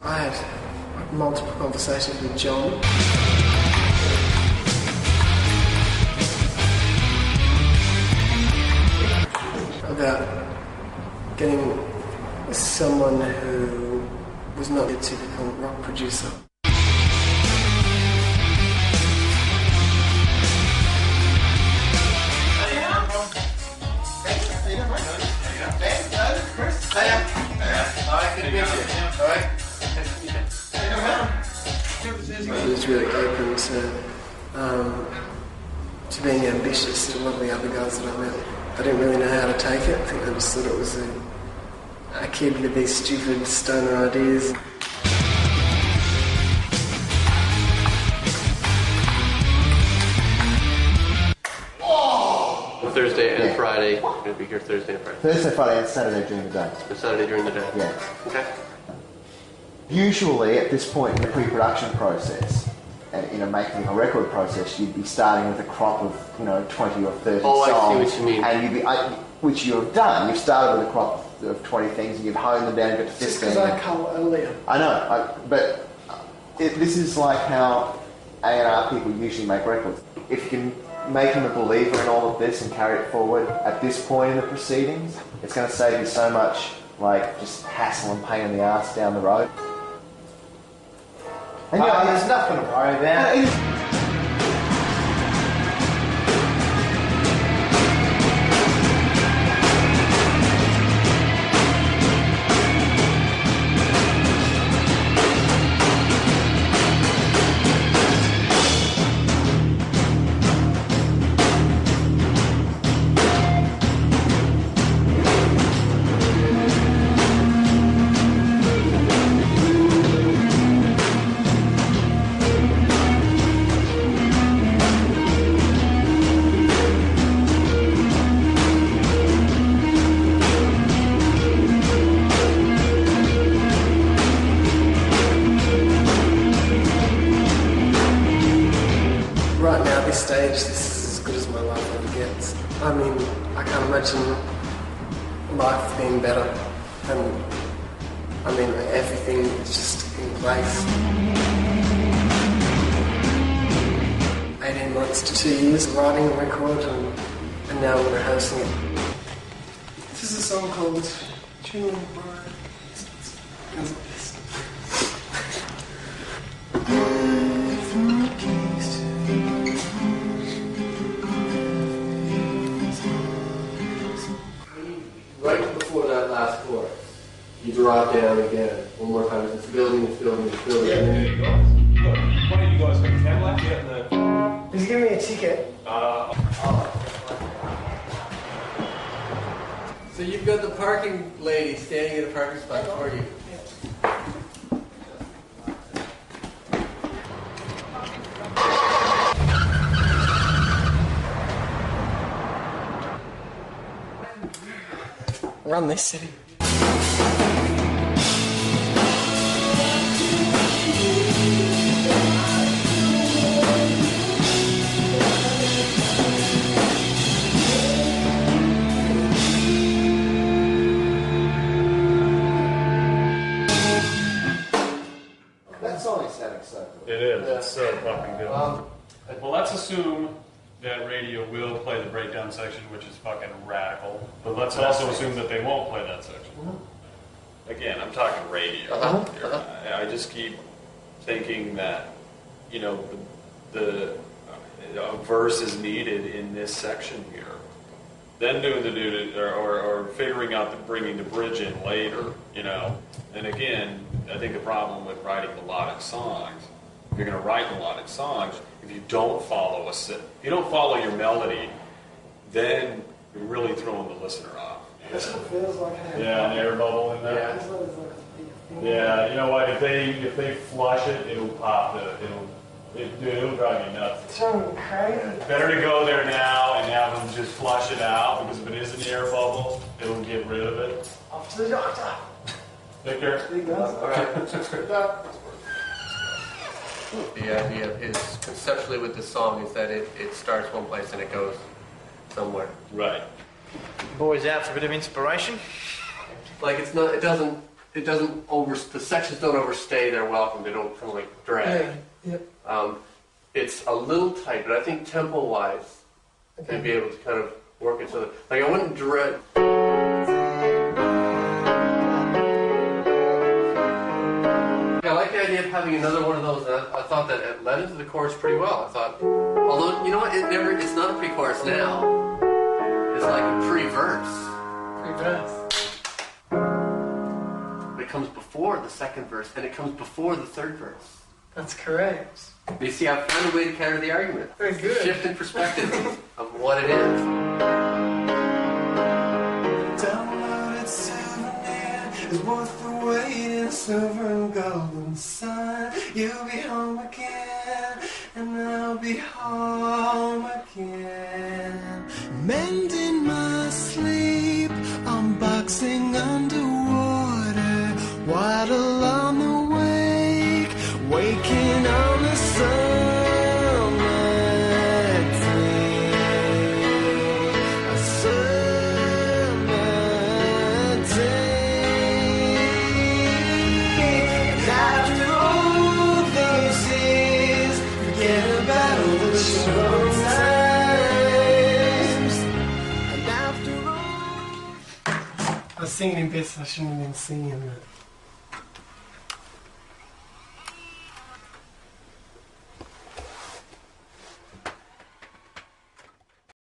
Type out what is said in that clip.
I had multiple conversations with John. About getting someone who was not a typical rock producer. I was really open to being ambitious to a lot of the other guys that I met. I didn't really know how to take it. I think I just thought it was a kid with these stupid stoner ideas. Thursday and Friday. You're going to be here Thursday and Friday. Thursday, Friday, and Saturday during the day. And Saturday during the day? Yeah. Okay. Usually, at this point in the pre-production process, and making a record process, you'd be starting with a crop of 20 or 30 songs. I see what you mean. And you'd be, which you have done. You've started with a crop of 20 things, and you've honed them down to 15. Just because I cull earlier. I know, but this is like how A&R people usually make records. If you can make him a believer in all of this and carry it forward at this point in the proceedings, it's going to save you so much, just hassle and pain in the ass down the road. And there's nothing to worry about. Right now, this stage, this is as good as my life ever gets. I mean, I can't imagine life being better. And I mean, everything is just in place. 18 months to 2 years writing a record and now we're rehearsing it. This is a song called June Bride. Right before that last chorus, you drop down again. One more time. It's building, it's building, it's building. Yeah, there you go. Look, one of you guys got a Cadillac out in the... He's giving me a ticket. So you've got the parking lady standing at a parking spot for you. Run this city. That song is sounding so good. It is. It's so fucking good. Well, let's assume that radio will play the breakdown section, which is fucking radical. But let's also assume that they won't play that section. Again, I'm talking radio. I just keep thinking that, the verse is needed in this section here. Then doing or figuring out bringing the bridge in later, And again, I think the problem with writing melodic songs, if you're going to write melodic songs, if you don't follow your melody, then you're really throwing the listener off. That's what it feels like. Yeah, an air bubble in there. Yeah, you know what? If they flush it, it'll pop it'll drive you nuts. It's so crazy. Better to go there now and have them just flush it out, because if it is an air bubble, it'll get rid of it. Off to the doctor. Victor? All right. The idea is conceptually with the song is that it starts one place and it goes somewhere. Right. Boys out for a bit of inspiration. Like it doesn't it doesn't the sections don't overstay their welcome. They don't kind of like drag. Yeah. It's a little tight, but I think tempo-wise, you'd be able to kind of work it so that, like, I wouldn't dread. I like the idea of having another one of those, and I thought that it led into the chorus pretty well. I thought, although, you know what, it's not a pre-chorus now. It's like a pre-verse. Pre-verse. It comes before the second verse, and it comes before the third verse. That's correct. You see, I found a way to counter the argument. Very good. Shift in perspective of what it is. Downloaded souvenir is worth the wait in silver and golden sun. You'll be home again, and I'll be home again. Mending my sleep, unboxing underwater, waddle on the wake, waking on the summer day. A summer day. And after all those years, forget about all the short times. And after all, I was singing in bits I shouldn't have been singing it.